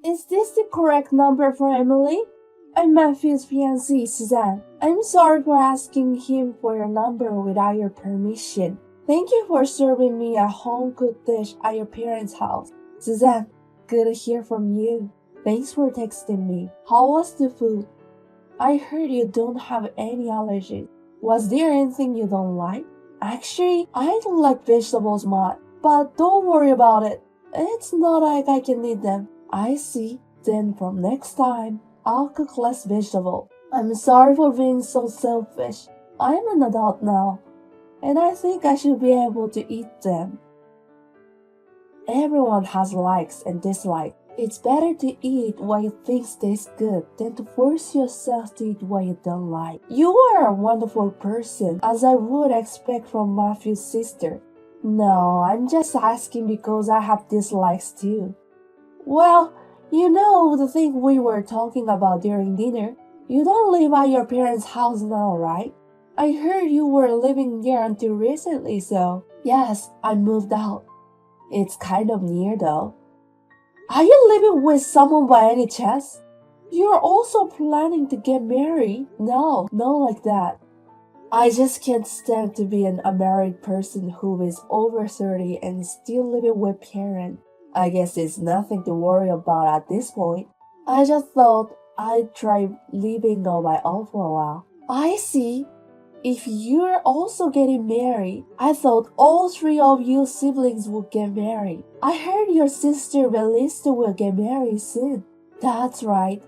Is this the correct number for Emily? I'm Matthew's fiancée, Suzanne. I'm sorry for asking him for your number without your permission. Thank you for serving me a home-cooked dish at your parents' house. Suzanne, good to hear from you. Thanks for texting me. How was the food? I heard you don't have any allergies. Was there anything you don't like? Actually, I don't like vegetables much, but don't worry about it. It's not like I can eat them. I see. Then from next time, I'll cook less vegetable. I'm sorry for being so selfish. I'm an adult now, and I think I should be able to eat them. Everyone has likes and dislikes. It's better to eat what you think tastes good than to force yourself to eat what you don't like. You are a wonderful person, as I would expect from Matthew's sister. No, I'm just asking because I have dislikes too. Well, you know the thing we were talking about during dinner. You don't live at your parents' house now, right? I heard you were living there until recently, so yes, I moved out. It's kind of near though. Are you living with someone by any chance? You're also planning to get married? No, not like that. I just can't stand to be an unmarried person who is over 30 and still living with parents. I guess it's nothing to worry about at this point. I just thought I'd try living on my own for a while. I see. If you're also getting married, I thought all three of you siblings would get married. I heard your sister Melissa will get married soon. That's right.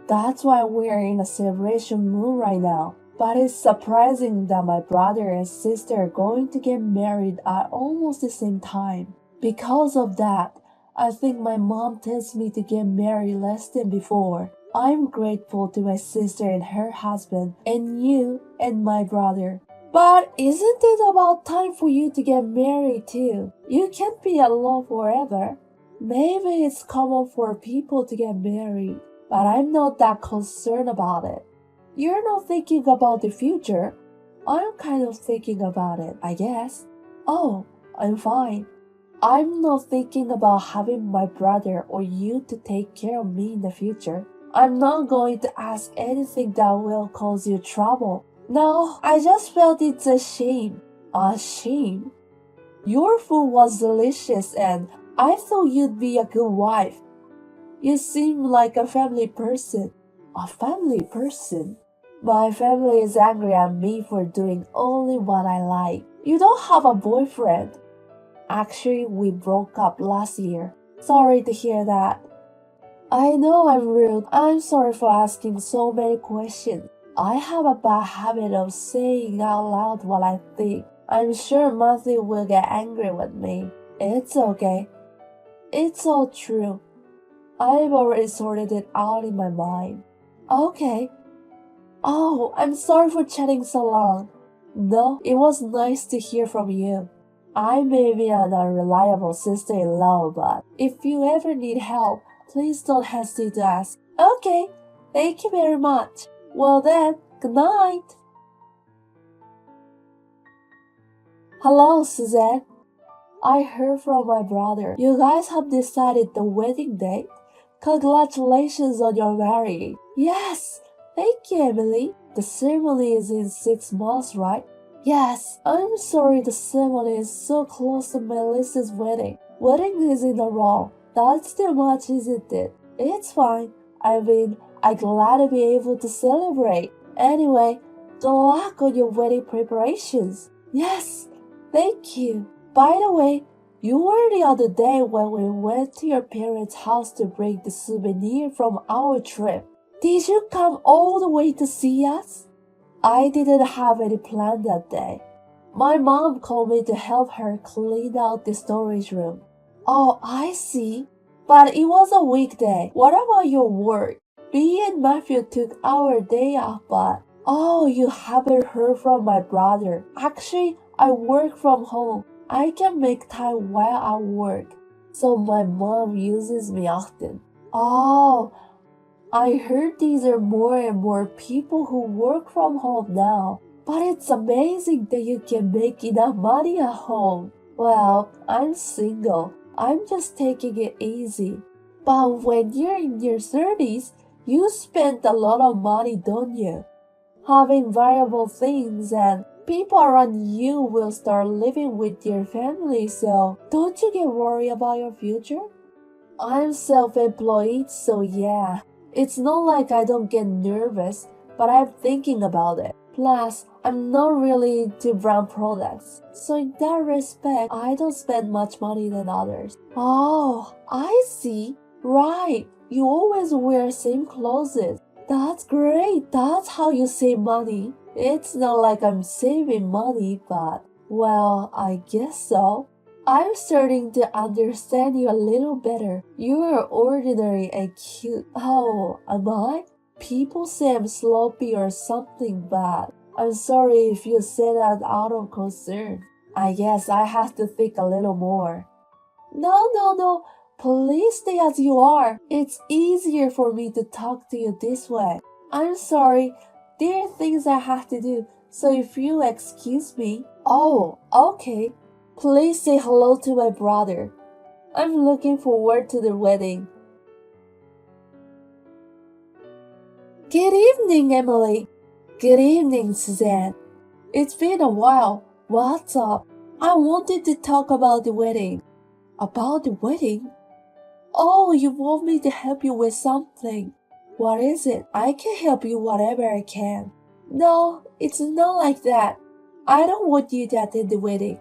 That's why we're in a celebration mood right now. But it's surprising that my brother and sister are going to get married at almost the same time. Because of that, I think my mom tells me to get married less than before. I'm grateful to my sister and her husband, and you and my brother. But isn't it about time for you to get married too? You can't be alone forever. Maybe it's common for people to get married, but I'm not that concerned about it. You're not thinking about the future. I'm kind of thinking about it, I guess. Oh, I'm fine. I'm not thinking about having my brother or you to take care of me in the future. I'm not going to ask anything that will cause you trouble. No, I just felt it's a shame. A shame? Your food was delicious and I thought you'd be a good wife. You seem like a family person. A family person? My family is angry at me for doing only what I like. You don't have a boyfriend. Actually, we broke up last year. Sorry to hear that. I know I'm rude. I'm sorry for asking so many questions. I have a bad habit of saying out loud what I think. I'm sure Matthew will get angry with me. It's okay. It's all true. I've already sorted it out in my mind. Okay. Oh, I'm sorry for chatting so long. No, it was nice to hear from you. I may be an unreliable sister-in-law, but if you ever need help, please don't hesitate to ask. Okay, thank you very much. Well then, good night. Hello, Suzanne. I heard from my brother. You guys have decided the wedding date? Congratulations on your marriage. Yes, thank you, Emily. The ceremony is in 6 months, right? Yes, I'm sorry the ceremony is so close to Melissa's wedding. Wedding is in a row. That's too much, isn't it? It's fine. I'm glad to be able to celebrate. Anyway, good luck on your wedding preparations. Yes, thank you. By the way, you were the other day when we went to your parents' house to bring the souvenir from our trip. Did you come all the way to see us? I didn't have any plan that day. My mom called me to help her clean out the storage room. Oh, I see. But it was a weekday. What about your work? Me and Matthew took our day off, but... Oh, you haven't heard from my brother. Actually, I work from home. I can make time while I work. So my mom uses me often. Oh, I heard these are more and more people who work from home now. But it's amazing that you can make enough money at home. Well, I'm single. I'm just taking it easy. But when you're in your 30s, you spend a lot of money, don't you? Having variable things and people around you will start living with your family, so don't you get worried about your future? I'm self-employed, so yeah. It's not like I don't get nervous, but I'm thinking about it. Plus, I'm not really into brand products, so in that respect, I don't spend much money than others. Oh, I see. Right, you always wear same clothes. That's great. That's how you save money. It's not like I'm saving money, but, well, I guess so. I'm starting to understand you a little better. You are ordinary and cute. Oh, am I? People say I'm sloppy or something bad. I'm sorry if you say that out of concern. I guess I have to think a little more. No. Please stay as you are. It's easier for me to talk to you this way. I'm sorry. There are things I have to do, so if you excuse me. Oh, okay. Please say hello to my brother. I'm looking forward to the wedding. Good evening, Emily. Good evening, Suzanne. It's been a while. What's up? I wanted to talk about the wedding. About the wedding? Oh, you want me to help you with something. What is it? I can help you whatever I can. No, it's not like that. I don't want you to attend the wedding.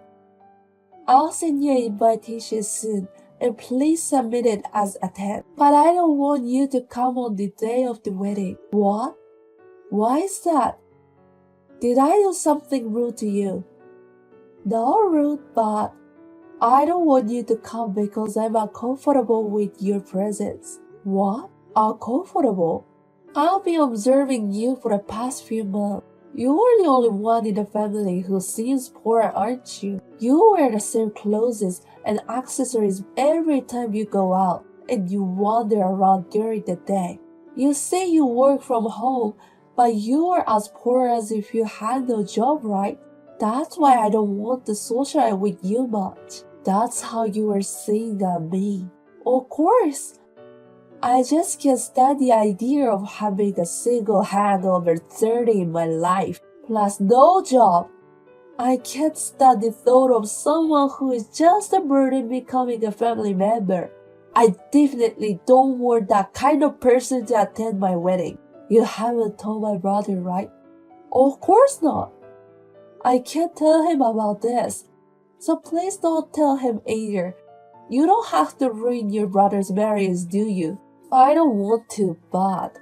I'll send you an invitation soon, and please submit it as attend. But I don't want you to come on the day of the wedding. What? Why is that? Did I do something rude to you? Not rude, but I don't want you to come because I'm uncomfortable with your presence. What? Uncomfortable? I've been observing you for the past few months. You're the only one in the family who seems poor, aren't you? You wear the same clothes and accessories every time you go out, and you wander around during the day. You say you work from home, but you are as poor as if you had no job, right? That's why I don't want to socialize with you much. That's how you are seeing me. Of course. I just can't stand the idea of having a single hangover 30 in my life, plus no job. I can't stand the thought of someone who is just a burden becoming a family member. I definitely don't want that kind of person to attend my wedding. You haven't told my brother, right? Of course not. I can't tell him about this, so please don't tell him either. You don't have to ruin your brother's marriage, do you? I don't want to, but...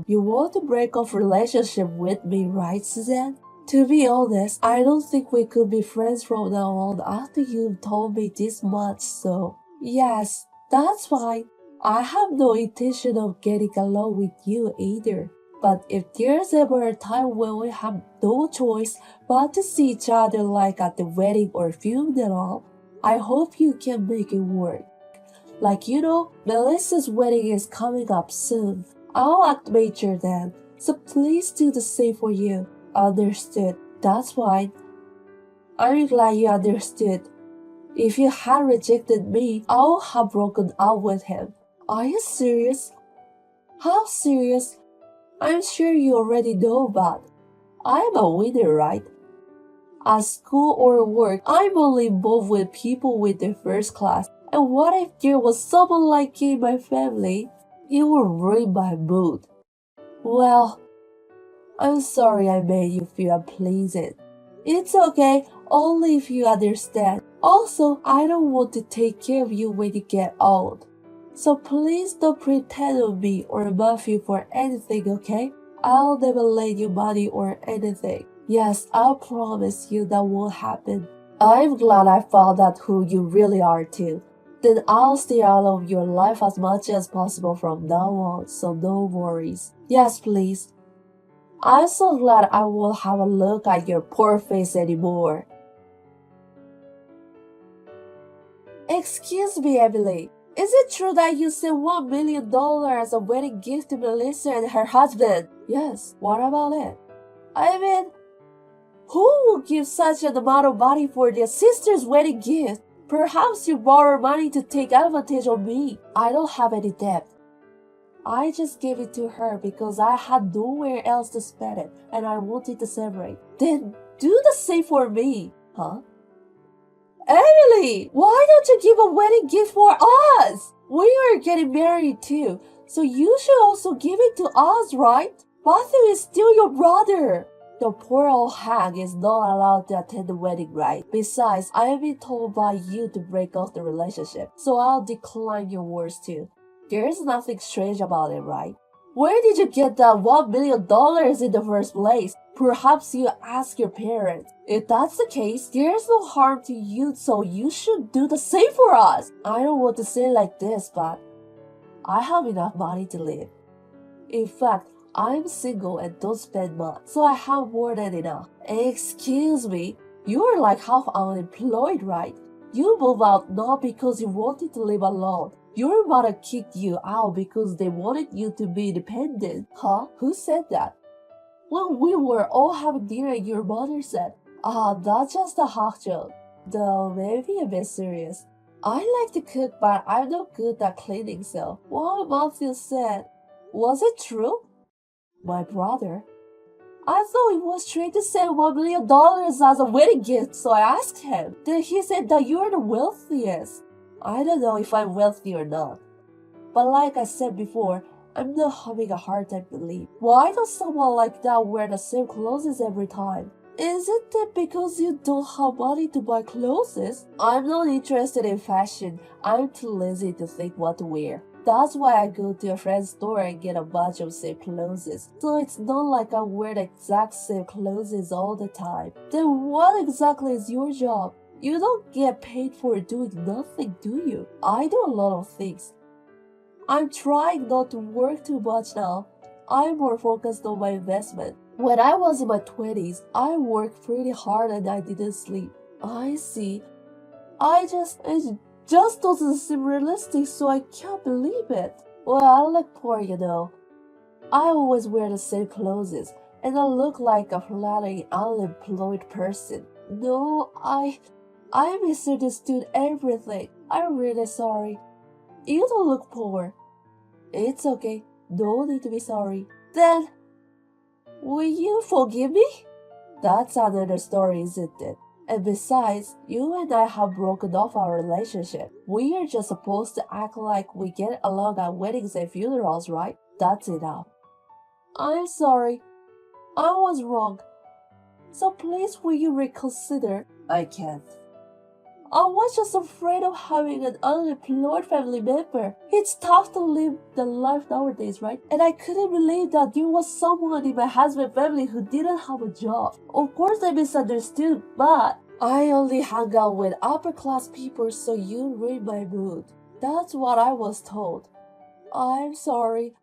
you want to break off relationship with me, right, Suzanne? To be honest, I don't think we could be friends from now on after you've told me this much, so... Yes, that's fine. I have no intention of getting along with you either. But if there's ever a time when we have no choice but to see each other like at the wedding or funeral, I hope you can make it work. Like Melissa's wedding is coming up soon. I'll act major then, so please do the same for you. Understood. That's fine. I'm glad you understood. If you had rejected me, I would have broken up with him. Are you serious? How serious? I'm sure you already know, but I'm a winner, right? At school or work, I'm only involved with people with their first class. And what if there was someone like you in my family? It would ruin my mood. Well, I'm sorry I made you feel unpleasant. It's okay, only if you understand. Also, I don't want to take care of you when you get old. So please don't pretend on me or Matthew for anything, okay? I'll never lend you money or anything. Yes, I'll promise you that won't happen. I'm glad I found out who you really are too. Then I'll stay out of your life as much as possible from now on, so no worries. Yes, please. I'm so glad I won't have a look at your poor face anymore. Excuse me, Emily. Is it true that you sent $1 million as a wedding gift to Melissa and her husband? Yes, what about it? I mean, who would give such an amount of money for their sister's wedding gift? Perhaps you borrowed money to take advantage of me. I don't have any debt. I just gave it to her because I had nowhere else to spend it and I wanted to celebrate. Then do the same for me, huh? Emily, why don't you give a wedding gift for us? We are getting married too, so you should also give it to us, right? Matthew is still your brother. The poor old hag is not allowed to attend the wedding, right? Besides, I have been told by you to break off the relationship, so I'll decline your words too. There's nothing strange about it, right? Where did you get that $1 million in the first place? Perhaps you ask your parents. If that's the case, there's no harm to you, so you should do the same for us. I don't want to say it like this, but I have enough money to live. In fact, I'm single and don't spend much, so I have more than enough. Excuse me, you're like half unemployed, right? You moved out not because you wanted to live alone. Your mother kicked you out because they wanted you to be independent. Huh? Who said that? When we were all having dinner, your mother said, that's just a half joke. Though maybe a bit serious. I like to cook, but I'm not good at cleaning, so what Matthew said, was it true? My brother? I thought it was straight to send $1 million as a wedding gift, so I asked him. Then he said that you're the wealthiest. I don't know if I'm wealthy or not. But like I said before, I'm not having a hard time believing. Why does someone like that wear the same clothes every time? Isn't it because you don't have money to buy clothes? I'm not interested in fashion. I'm too lazy to think what to wear. That's why I go to a friend's store and get a bunch of same clothes. So it's not like I wear the exact same clothes all the time. Then what exactly is your job? You don't get paid for doing nothing, do you? I do a lot of things. I'm trying not to work too much now. I'm more focused on my investment. When I was in my 20s, I worked pretty hard and I didn't sleep. I see. It just doesn't seem realistic, so I can't believe it. Well, I look poor, you know. I always wear the same clothes, and I look like a flattering unemployed person. No, I misunderstood everything. I'm really sorry. You don't look poor. It's okay. No need to be sorry. Then, will you forgive me? That's another story, isn't it? And besides, you and I have broken off our relationship. We are just supposed to act like we get along at weddings and funerals, right? That's enough. I'm sorry. I was wrong. So please will you reconsider? I can't. I was just afraid of having an unemployed family member. It's tough to live the life nowadays, right? And I couldn't believe that there was someone in my husband's family who didn't have a job. Of course I misunderstood, but I only hung out with upper class people, so you read my mood. That's what I was told. I'm sorry.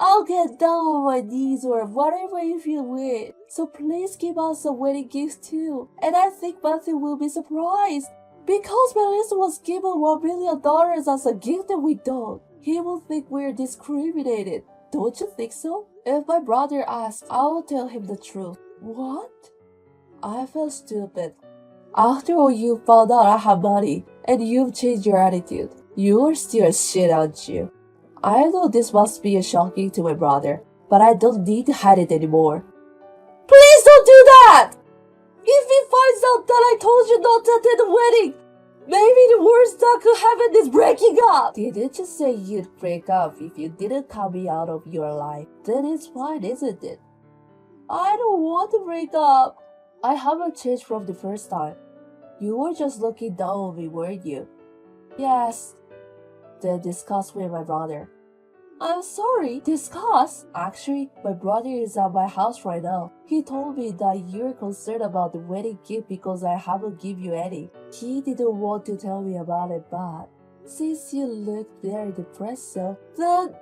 I'll get down on my knees or whatever you feel with. So please give us a wedding gift too. And I think Matthew will be surprised. Because Melissa was given $1 million as a gift and we don't, he will think we're discriminated. Don't you think so? If my brother asks, I will tell him the truth. What? I feel stupid. After all, you found out I have money, and you've changed your attitude. You're still a shit, aren't you? I know this must be shocking to my brother, but I don't need to hide it anymore. Please don't do that! If he finds out that I told you not to attend the wedding, maybe the worst that could happen is breaking up. Didn't you say you'd break up if you didn't cut me out of your life? Then it's fine, isn't it? I don't want to break up. I haven't changed from the first time. You were just looking down on me, weren't you? Yes. Then discuss with my brother. I'm sorry, discuss? Actually, my brother is at my house right now. He told me that you're concerned about the wedding gift because I haven't given you any. He didn't want to tell me about it, but since you look very depressed, so then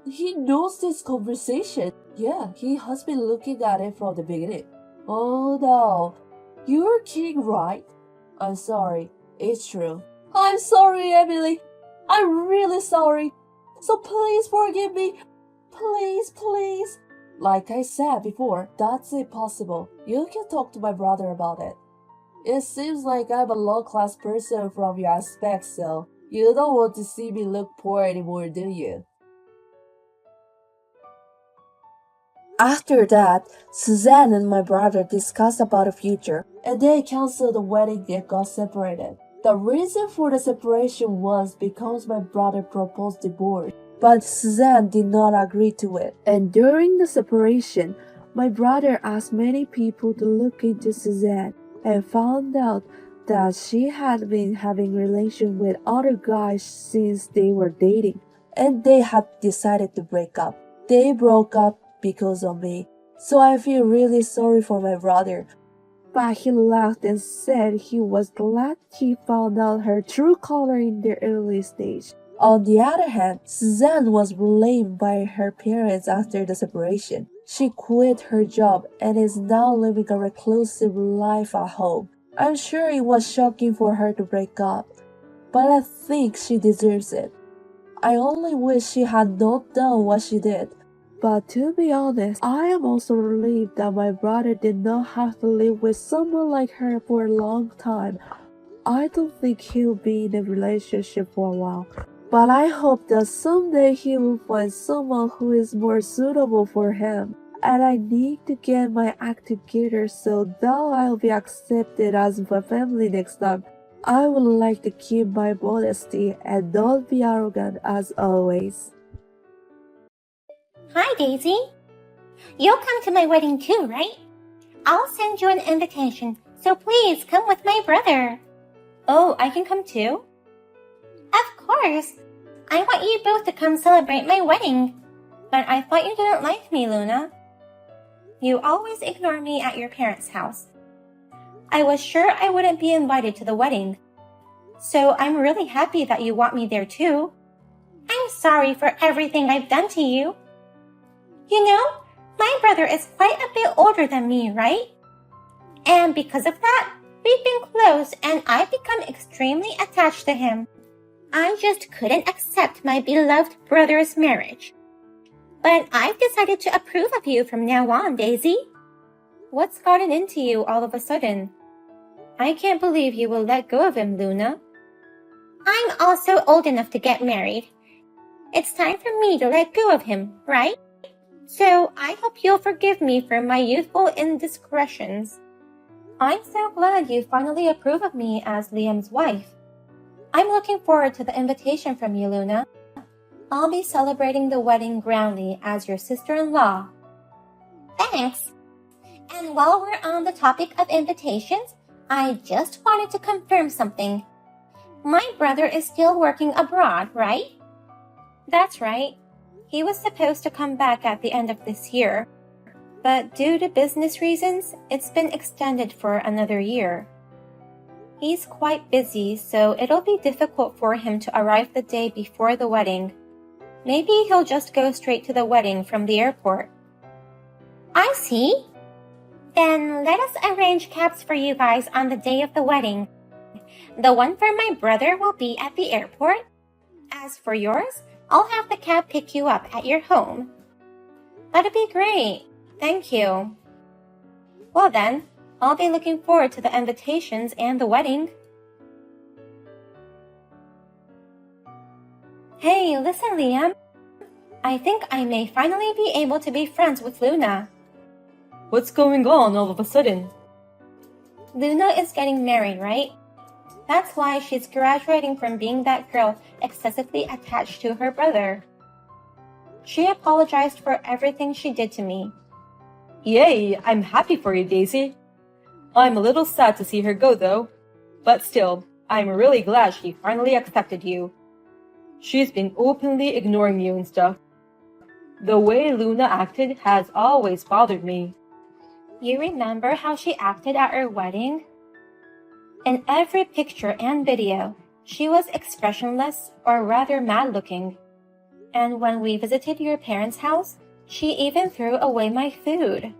he knows this conversation. Yeah, he has been looking at it from the beginning. Oh no, you're kidding, right? I'm sorry, it's true. I'm sorry, Emily. I'm really sorry. So please forgive me. Please, please. Like I said before, that's impossible. You can talk to my brother about it. It seems like I'm a low-class person from your aspect, so you don't want to see me look poor anymore, do you? After that, Suzanne and my brother discussed about the future, and they canceled the wedding and got separated. The reason for the separation was because my brother proposed divorce, but Suzanne did not agree to it. And during the separation, my brother asked many people to look into Suzanne and found out that she had been having relations with other guys since they were dating, and they had decided to break up. They broke up because of me, so I feel really sorry for my brother. But he laughed and said he was glad he found out her true color in the early stage. On the other hand, Suzanne was blamed by her parents after the separation. She quit her job and is now living a reclusive life at home. I'm sure it was shocking for her to break up, but I think she deserves it. I only wish she had not done what she did. But to be honest, I am also relieved that my brother did not have to live with someone like her for a long time. I don't think he'll be in a relationship for a while. But I hope that someday he will find someone who is more suitable for him. And I need to get my act together so that I'll be accepted as my family next time. I would like to keep my modesty and not be arrogant as always. Hi, Daisy. You'll come to my wedding too, right? I'll send you an invitation, so please come with my brother. Oh, I can come too? Of course. I want you both to come celebrate my wedding. But I thought you didn't like me, Luna. You always ignore me at your parents' house. I was sure I wouldn't be invited to the wedding. So I'm really happy that you want me there too. I'm sorry for everything I've done to you. You know, my brother is quite a bit older than me, right? And because of that, we've been close and I've become extremely attached to him. I just couldn't accept my beloved brother's marriage. But I've decided to approve of you from now on, Daisy. What's gotten into you all of a sudden? I can't believe you will let go of him, Luna. I'm also old enough to get married. It's time for me to let go of him, right? So I hope you'll forgive me for my youthful indiscretions. I'm so glad you finally approve of me as Liam's wife. I'm looking forward to the invitation from you, Luna. I'll be celebrating the wedding grandly as your sister-in-law. Thanks. And while we're on the topic of invitations, I just wanted to confirm something. My brother is still working abroad, right? That's right. He was supposed to come back at the end of this year, but due to business reasons, it's been extended for another year. He's quite busy, so it'll be difficult for him to arrive the day before the wedding. Maybe he'll just go straight to the wedding from the airport. I see. Then let us arrange cabs for you guys on the day of the wedding. The one for my brother will be at the airport. As for yours, I'll have the cab pick you up at your home. That'd be great. Thank you. Well then, I'll be looking forward to the invitations and the wedding. Hey, listen, Liam. I think I may finally be able to be friends with Luna. What's going on all of a sudden? Luna is getting married, right? That's why she's graduating from being that girl excessively attached to her brother. She apologized for everything she did to me. Yay, I'm happy for you, Daisy. I'm a little sad to see her go, though. But still, I'm really glad she finally accepted you. She's been openly ignoring you and stuff. The way Luna acted has always bothered me. You remember how she acted at our wedding? In every picture and video, she was expressionless or rather mad-looking. And when we visited your parents' house, she even threw away my food.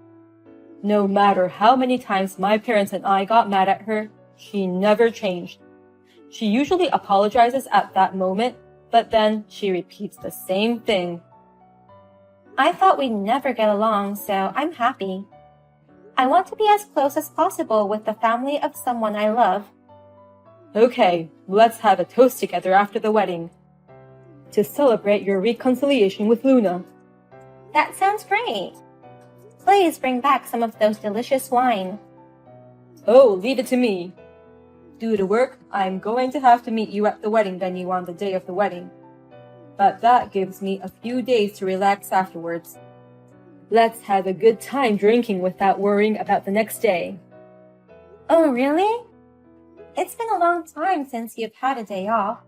No matter how many times my parents and I got mad at her, she never changed. She usually apologizes at that moment, but then she repeats the same thing. I thought we'd never get along, so I'm happy. I want to be as close as possible with the family of someone I love. Okay, let's have a toast together after the wedding. To celebrate your reconciliation with Luna. That sounds great. Please bring back some of those delicious wine. Oh, leave it to me. Due to work, I'm going to have to meet you at the wedding venue on the day of the wedding. But that gives me a few days to relax afterwards. Let's have a good time drinking without worrying about the next day. Oh, really? It's been a long time since you've had a day off.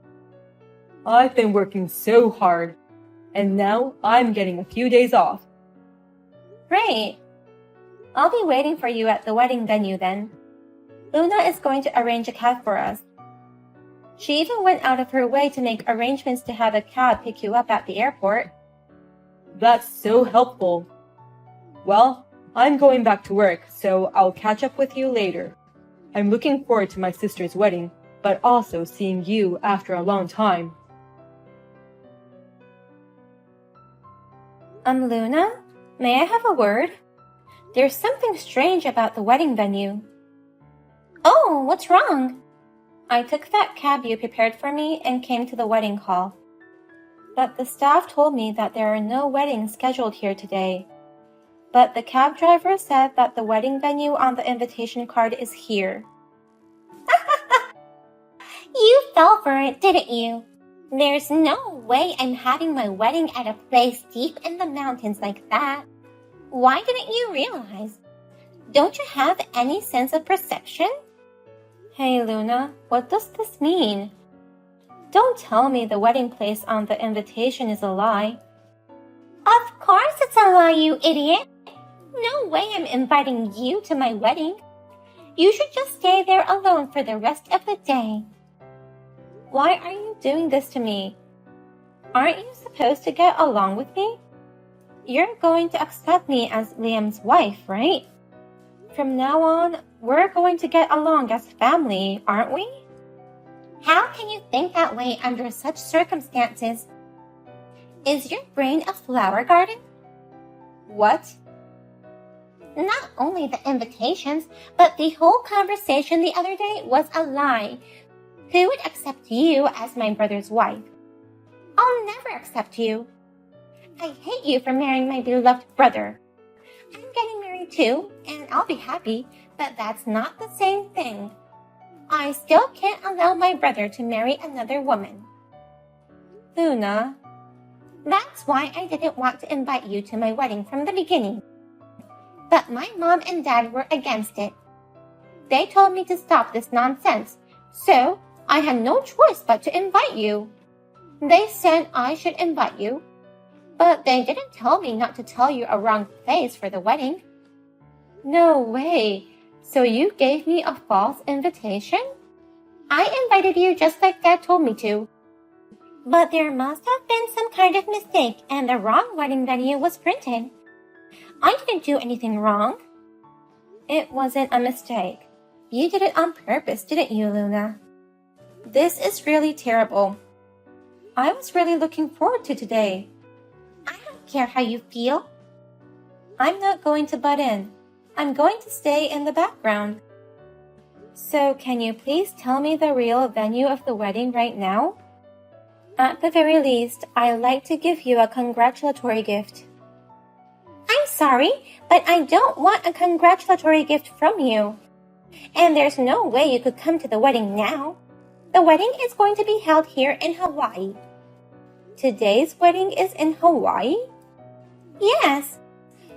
I've been working so hard, and now I'm getting a few days off. Great. I'll be waiting for you at the wedding venue then. Luna is going to arrange a cab for us. She even went out of her way to make arrangements to have a cab pick you up at the airport. That's so helpful. Well, I'm going back to work, so I'll catch up with you later. I'm looking forward to my sister's wedding, but also seeing you after a long time. Luna, may I have a word? There's something strange about the wedding venue. Oh, what's wrong? I took that cab you prepared for me and came to the wedding hall. But the staff told me that there are no weddings scheduled here today. But the cab driver said that the wedding venue on the invitation card is here. You fell for it, didn't you? There's no way I'm having my wedding at a place deep in the mountains like that. Why didn't you realize? Don't you have any sense of perception? Hey, Luna, what does this mean? Don't tell me the wedding place on the invitation is a lie. Of course it's a lie, you idiot. No way I'm inviting you to my wedding. You should just stay there alone for the rest of the day. Why are you doing this to me? Aren't you supposed to get along with me? You're going to accept me as Liam's wife, right? From now on, we're going to get along as family, aren't we? How can you think that way under such circumstances? Is your brain a flower garden? What? Not only the invitations, but the whole conversation the other day was a lie. Who would accept you as my brother's wife? I'll never accept you. I hate you for marrying my beloved brother. I'm getting married too, and I'll be happy, but that's not the same thing. I still can't allow my brother to marry another woman. Luna, that's why I didn't want to invite you to my wedding from the beginning. But my mom and dad were against it. They told me to stop this nonsense, so I had no choice but to invite you. They said I should invite you, but they didn't tell me not to tell you a wrong place for the wedding. No way. So you gave me a false invitation? I invited you just like Dad told me to. But there must have been some kind of mistake and the wrong wedding venue was printed. I didn't do anything wrong. It wasn't a mistake. You did it on purpose, didn't you, Luna? This is really terrible. I was really looking forward to today. I don't care how you feel. I'm not going to butt in. I'm going to stay in the background. So can you please tell me the real venue of the wedding right now? At the very least, I'd like to give you a congratulatory gift. I'm sorry, but I don't want a congratulatory gift from you. And there's no way you could come to the wedding now. The wedding is going to be held here in Hawaii. Today's wedding is in Hawaii? Yes.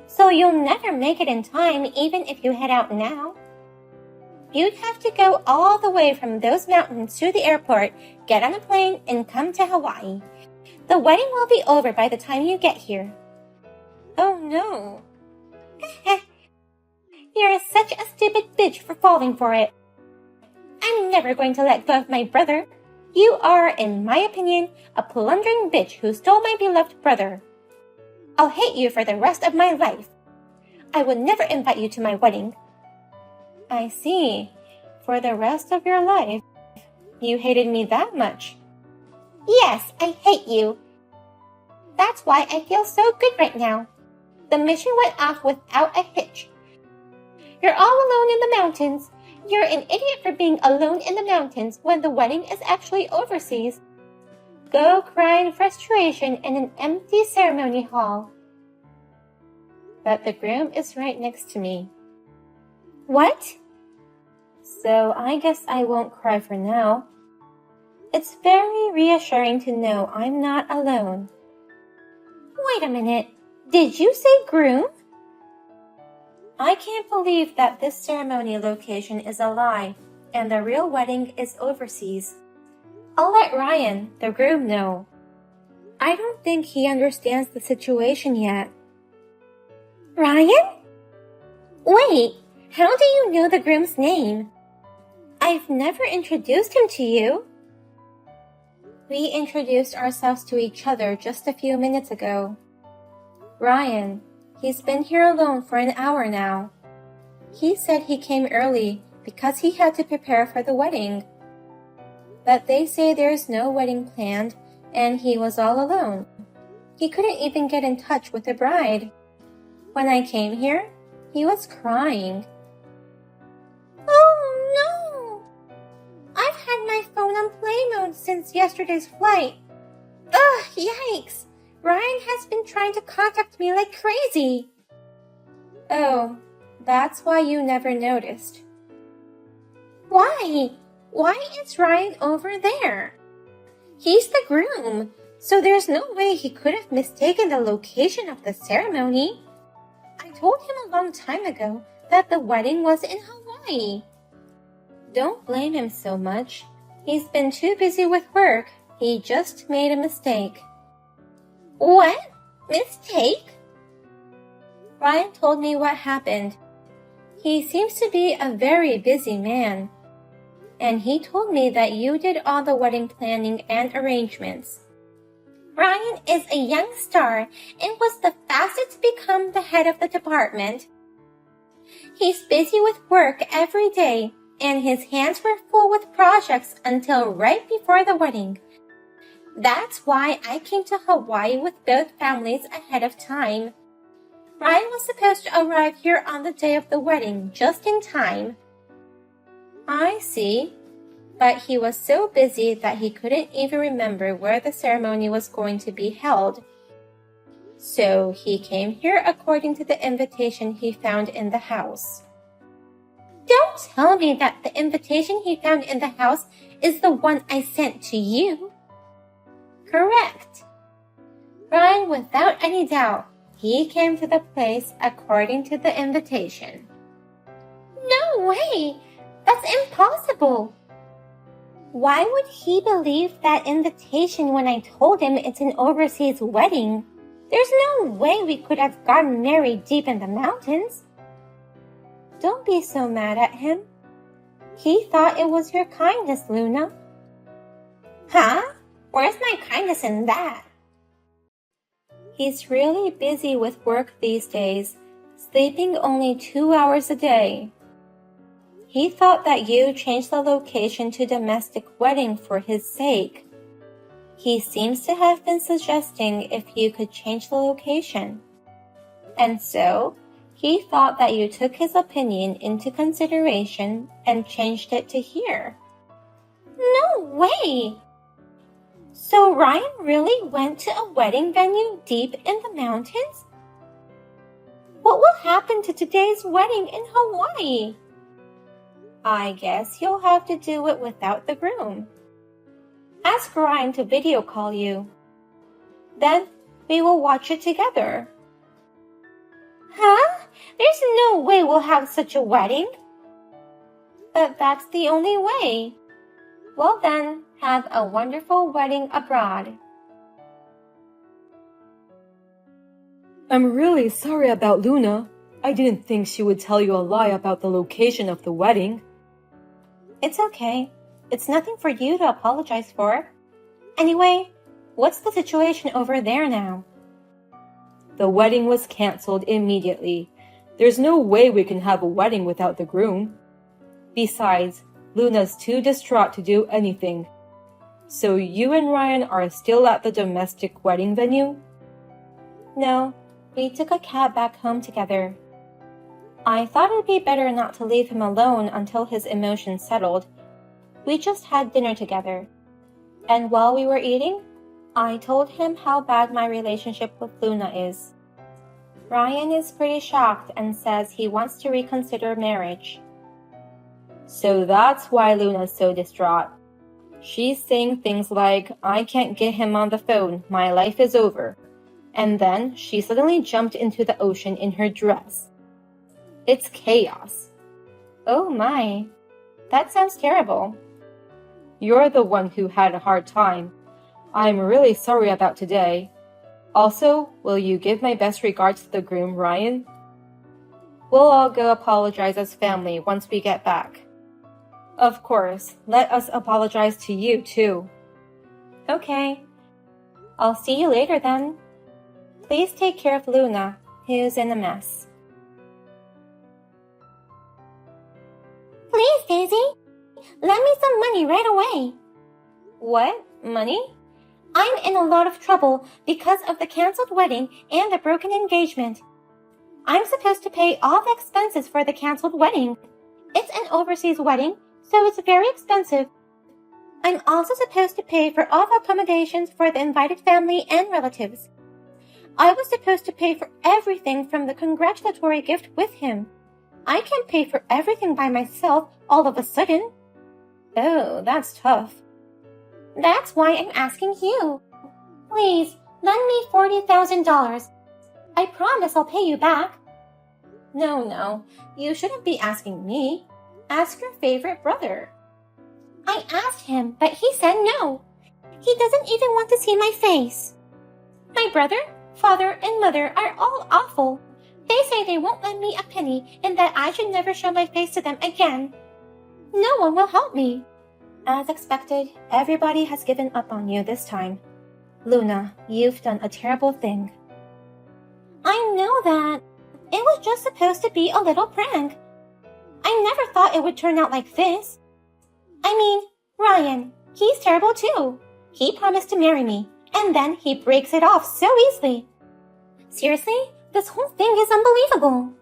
So you'll never make it in time even if you head out now. You'd have to go all the way from those mountains to the airport, get on a plane, and come to Hawaii. The wedding will be over by the time you get here. Oh no. You're such a stupid bitch for falling for it. I'm never going to let go of my brother. You are, in my opinion, a plundering bitch who stole my beloved brother. I'll hate you for the rest of my life. I would never invite you to my wedding. I see. For the rest of your life, you hated me that much. Yes, I hate you. That's why I feel so good right now. The mission went off without a hitch. You're all alone in the mountains. You're an idiot for being alone in the mountains when the wedding is actually overseas. Go cry in frustration in an empty ceremony hall. But the groom is right next to me. What? So I guess I won't cry for now. It's very reassuring to know I'm not alone. Wait a minute. Did you say groom? I can't believe that this ceremony location is a lie and the real wedding is overseas. I'll let Ryan, the groom, know. I don't think he understands the situation yet. Ryan? Wait, how do you know the groom's name? I've never introduced him to you. We introduced ourselves to each other just a few minutes ago. Ryan, he's been here alone for an hour now. He said he came early because he had to prepare for the wedding. But they say there's no wedding planned and he was all alone. He couldn't even get in touch with the bride. When I came here, he was crying. Oh no! I've had my phone on play mode since yesterday's flight. Ugh, yikes! Ryan has been trying to contact me like crazy. Oh, that's why you never noticed. Why? Why is Ryan over there? He's the groom, so there's no way he could have mistaken the location of the ceremony. I told him a long time ago that the wedding was in Hawaii. Don't blame him so much. He's been too busy with work. He just made a mistake. What? Mistake? Ryan told me what happened. He seems to be a very busy man. And he told me that you did all the wedding planning and arrangements. Ryan is a young star and was the fastest to become the head of the department. He's busy with work every day, and his hands were full with projects until right before the wedding. That's why I came to Hawaii with both families ahead of time. Ryan was supposed to arrive here on the day of the wedding just in time. I see. But he was so busy that he couldn't even remember where the ceremony was going to be held. So he came here according to the invitation he found in the house. Don't tell me that the invitation he found in the house is the one I sent to you. Correct. Ryan, without any doubt, he came to the place according to the invitation. No way! That's impossible! Why would he believe that invitation when I told him it's an overseas wedding? There's no way we could have gotten married deep in the mountains. Don't be so mad at him. He thought it was your kindness, Luna. Huh? Where's my kindness in that? He's really busy with work these days, sleeping only 2 hours a day. He thought that you changed the location to domestic wedding for his sake. He seems to have been suggesting if you could change the location. And so, he thought that you took his opinion into consideration and changed it to here. No way! So Ryan really went to a wedding venue deep in the mountains? What will happen to today's wedding in Hawaii? I guess you'll have to do it without the groom. Ask Ryan to video call you. Then we will watch it together. Huh? There's no way we'll have such a wedding. But that's the only way. Well then, have a wonderful wedding abroad. I'm really sorry about Luna. I didn't think she would tell you a lie about the location of the wedding. It's okay. It's nothing for you to apologize for. Anyway, what's the situation over there now? The wedding was canceled immediately. There's no way we can have a wedding without the groom. Besides, Luna's too distraught to do anything. So you and Ryan are still at the domestic wedding venue? No, we took a cab back home together. I thought it'd be better not to leave him alone until his emotions settled. We just had dinner together. And while we were eating, I told him how bad my relationship with Luna is. Ryan is pretty shocked and says he wants to reconsider marriage. So that's why Luna's so distraught. She's saying things like, I can't get him on the phone, my life is over. And then she suddenly jumped into the ocean in her dress. It's chaos. Oh my, that sounds terrible. You're the one who had a hard time. I'm really sorry about today. Also, will you give my best regards to the groom, Ryan? We'll all go apologize as family once we get back. Of course, let us apologize to you too. Okay. I'll see you later then. Please take care of Luna, who's in a mess. Please, Daisy. Lend me some money right away. What? Money? I'm in a lot of trouble because of the canceled wedding and the broken engagement. I'm supposed to pay all the expenses for the canceled wedding. It's an overseas wedding, so it's very expensive. I'm also supposed to pay for all the accommodations for the invited family and relatives. I was supposed to pay for everything from the congratulatory gift with him. I can't pay for everything by myself all of a sudden. Oh, that's tough. That's why I'm asking you. Please, lend me $40,000. I promise I'll pay you back. No, you shouldn't be asking me. Ask your favorite brother. I asked him, but he said no. He doesn't even want to see my face. My brother, father, and mother are all awful. They say they won't lend me a penny and that I should never show my face to them again. No one will help me. As expected, everybody has given up on you this time. Luna, you've done a terrible thing. I know that. It was just supposed to be a little prank. I never thought it would turn out like this. I mean, Ryan, he's terrible too. He promised to marry me, and then he breaks it off so easily. Seriously, this whole thing is unbelievable.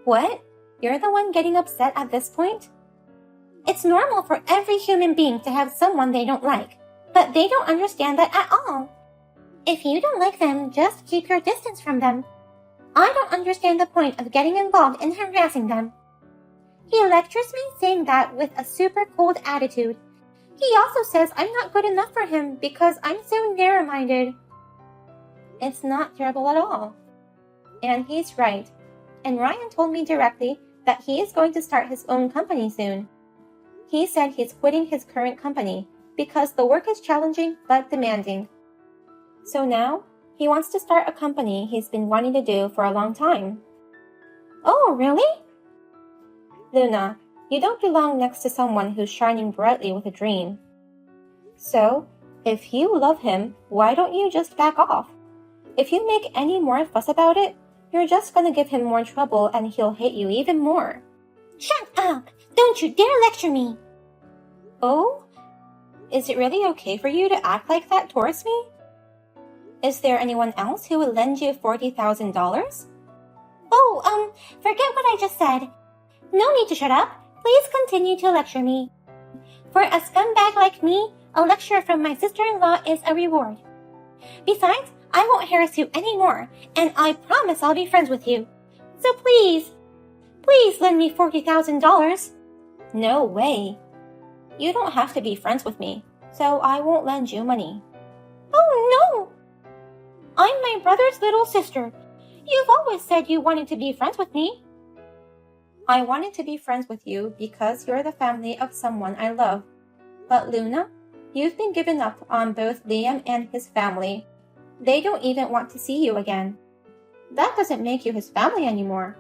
What? You're the one getting upset at this point? It's normal for every human being to have someone they don't like, but they don't understand that at all. If you don't like them, just keep your distance from them. I don't understand the point of getting involved in harassing them. He lectures me saying that with a super cold attitude. He also says I'm not good enough for him because I'm so narrow-minded. It's not terrible at all. And he's right. And Ryan told me directly that he is going to start his own company soon. He said he's quitting his current company because the work is challenging but demanding. So now, he wants to start a company he's been wanting to do for a long time. Oh, really? Luna, you don't belong next to someone who's shining brightly with a dream. So, if you love him, why don't you just back off? If you make any more fuss about it, you're just gonna give him more trouble and he'll hate you even more. Shut up! Don't you dare lecture me! Oh? Is it really okay for you to act like that towards me? Is there anyone else who would lend you $40,000? Oh, forget what I just said. No need to shut up. Please continue to lecture me. For a scumbag like me, a lecture from my sister-in-law is a reward. Besides, I won't harass you anymore, and I promise I'll be friends with you. So please lend me $40,000. No way. You don't have to be friends with me, so I won't lend you money. Oh no! I'm my brother's little sister. You've always said you wanted to be friends with me. I wanted to be friends with you because you're the family of someone I love. But Luna, you've been given up on both Liam and his family. They don't even want to see you again. That doesn't make you his family anymore.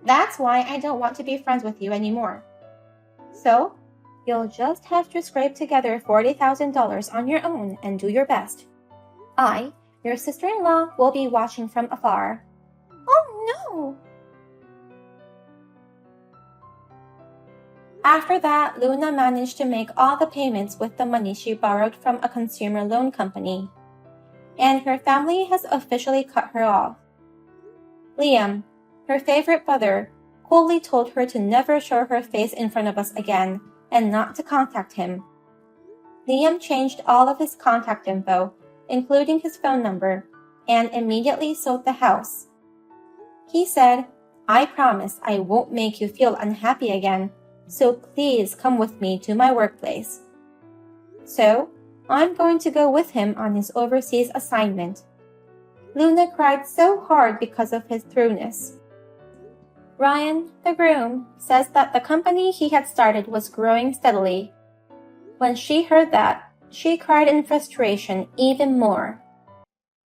That's why I don't want to be friends with you anymore. So, you'll just have to scrape together $40,000 on your own and do your best. I, your sister-in-law, will be watching from afar. Oh no! After that, Luna managed to make all the payments with the money she borrowed from a consumer loan company. And her family has officially cut her off. Liam, her favorite brother, coolly told her to never show her face in front of us again and not to contact him. Liam changed all of his contact info, including his phone number, and immediately sold the house. He said, "I promise I won't make you feel unhappy again, so please come with me to my workplace." So, I'm going to go with him on his overseas assignment. Luna cried so hard because of his thoroughness. Ryan, the groom, says that the company he had started was growing steadily. When she heard that, she cried in frustration even more.